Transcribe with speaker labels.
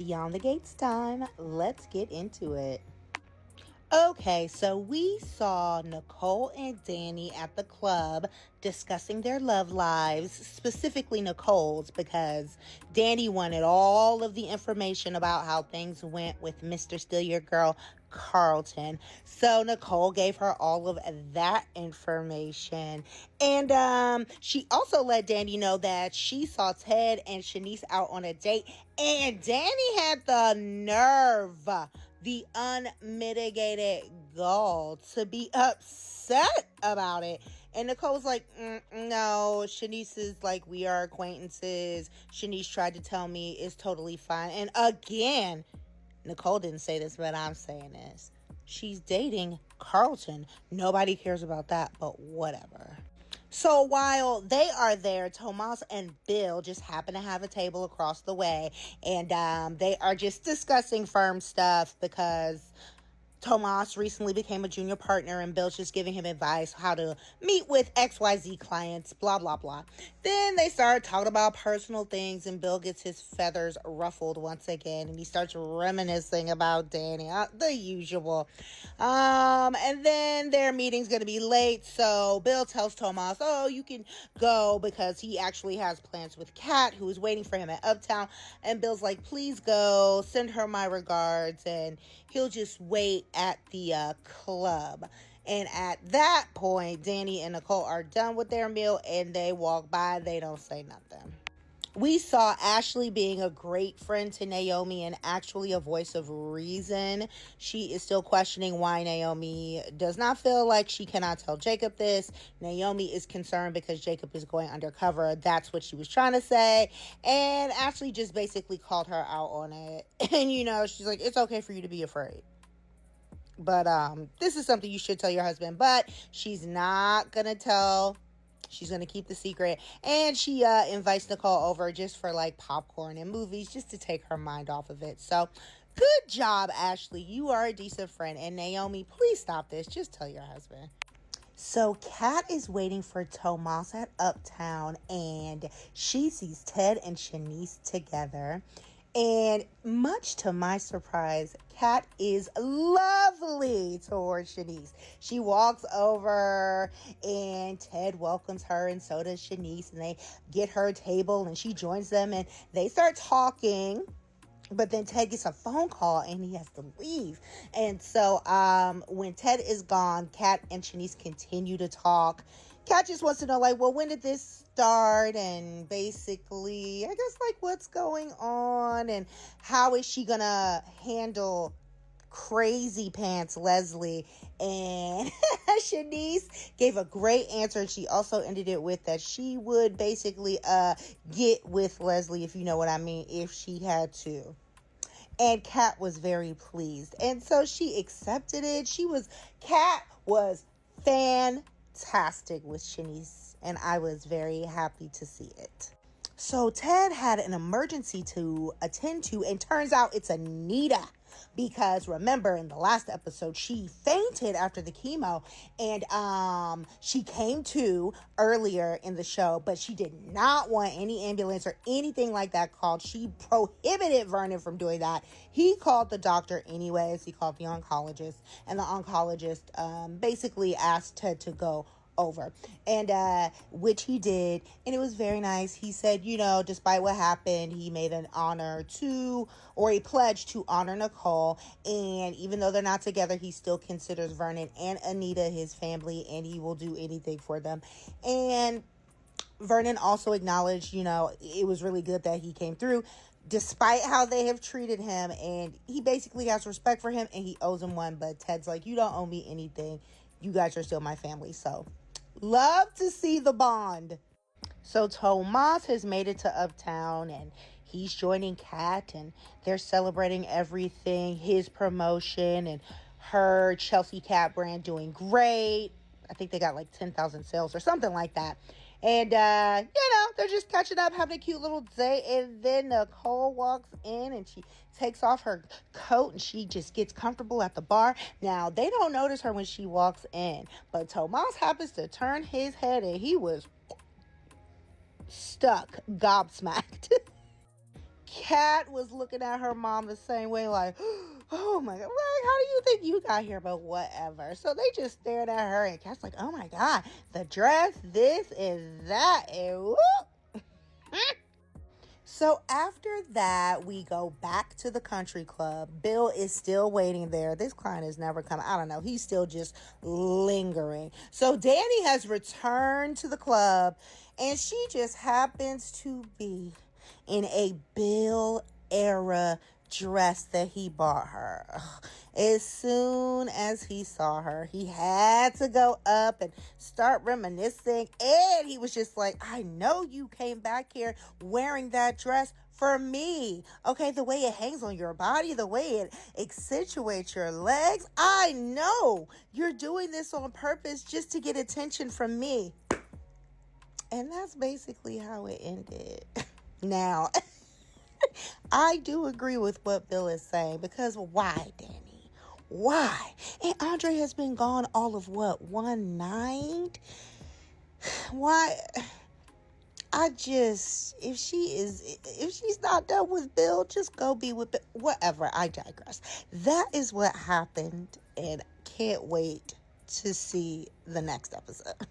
Speaker 1: Beyond the Gates time. Let's get into it. Okay, so we saw Nicole and Dani at the club discussing their love lives, specifically Nicole's, because Dani wanted all of the information about how things went with Mr. Steal Your Girl, Carlton. So Nicole gave her all of that information. And she also let Dani know that she saw Ted and Shanise out on a date, and Dani had the nerve, the unmitigated gall, to be upset about it. And Nicole's like, no, Shanise is like, we are acquaintances. Shanise tried to tell me it's totally fine. And again, Nicole didn't say this, but I'm saying this. She's dating Carlton. Nobody cares about that, but whatever. So while they are there, Tomas and Bill just happen to have a table across the way, and they are just discussing firm stuff because Tomas recently became a junior partner, and Bill's just giving him advice how to meet with XYZ clients, blah, blah, blah. Then they start talking about personal things, and Bill gets his feathers ruffled once again, and he starts reminiscing about Dani, the usual. And then their meeting's going to be late, so Bill tells Tomas, oh, you can go, because he actually has plans with Kat, who is waiting for him at Uptown. And Bill's like, please go, send her my regards, and he'll just wait at the club. And at that point, Dani and Nicole are done with their meal, and they walk by. They don't say nothing. We saw Ashley being a great friend to Naomi and actually a voice of reason. She is still questioning why Naomi does not feel like she cannot tell Jacob this. Naomi is concerned because Jacob is going undercover. That's what she was trying to say. And Ashley just basically called her out on it. And, she's like, it's okay for you to be afraid. But this is something you should tell your husband. But she's not going to tell. She's going to keep the secret. And she invites Nicole over just for like popcorn and movies, just to take her mind off of it. So good job, Ashley. You are a decent friend. And Naomi, please stop this. Just tell your husband. So Kat is waiting for Tomas at Uptown, and she sees Ted and Shanise together. And much to my surprise, Kat is lovely towards Shanise. She walks over, and Ted welcomes her, and so does Shanise, and they get her a table, and she joins them, and they start talking. But then Ted gets a phone call, and he has to leave. And so when Ted is gone, Kat and Shanise continue to talk. Kat just wants to know, like, well, when did this start? And basically, I guess, like, what's going on? And how is she going to handle Crazy Pants Leslie? And Shanise gave a great answer. And she also ended it with that she would basically get with Leslie, if you know what I mean, if she had to. And Kat was very pleased. And so she accepted it. Kat was fantastic with Shanise, and I was very happy to see it. So Ted had an emergency to attend to, and turns out it's Anita. Because remember, in the last episode, she fainted after the chemo, and she came to earlier in the show, but she did not want any ambulance or anything like that called. She prohibited Vernon from doing that. He called the doctor anyways. He called the oncologist, and the oncologist basically asked Ted to go over, and which he did, and it was very nice. He said, despite what happened, he made a pledge to honor Nicole, and even though they're not together, he still considers Vernon and Anita his family, and he will do anything for them. And Vernon also acknowledged, it was really good that he came through despite how they have treated him, and he basically has respect for him, and he owes him one. But Ted's like, you don't owe me anything. You guys are still my family. So love to see the bond. So Tomas has made it to Uptown, and he's joining Kat, and they're celebrating everything, his promotion and her Chelsea Cat brand doing great. I think they got like 10,000 sales or something like that. And, they're just catching up, having a cute little day. And then Nicole walks in, and she takes off her coat, and she just gets comfortable at the bar. Now, they don't notice her when she walks in, but Tomas happens to turn his head, and he was stuck, gobsmacked. Kat was looking at her mom the same way, like, oh my God, like, how do you think you got here? But whatever. So they just stared at her, and Kat's like, oh my God, the dress, this and that, and whoop. So after that, we go back to the country club. Bill is still waiting there. This client is never coming. I don't know. He's still just lingering. So Dani has returned to the club, and she just happens to be in a Bill era dress that he bought her. Ugh. As soon as he saw her, he had to go up and start reminiscing. And he was just like, I know you came back here wearing that dress for me. Okay, the way it hangs on your body, the way it accentuates your legs. I know you're doing this on purpose just to get attention from me. And that's basically how it ended. Now, I do agree with what Bill is saying, because why, Dani? Why? And Andre has been gone all of what, one night? Why? If she's not done with Bill, just go be with Bill. Whatever, I digress. That is what happened, and can't wait to see the next episode.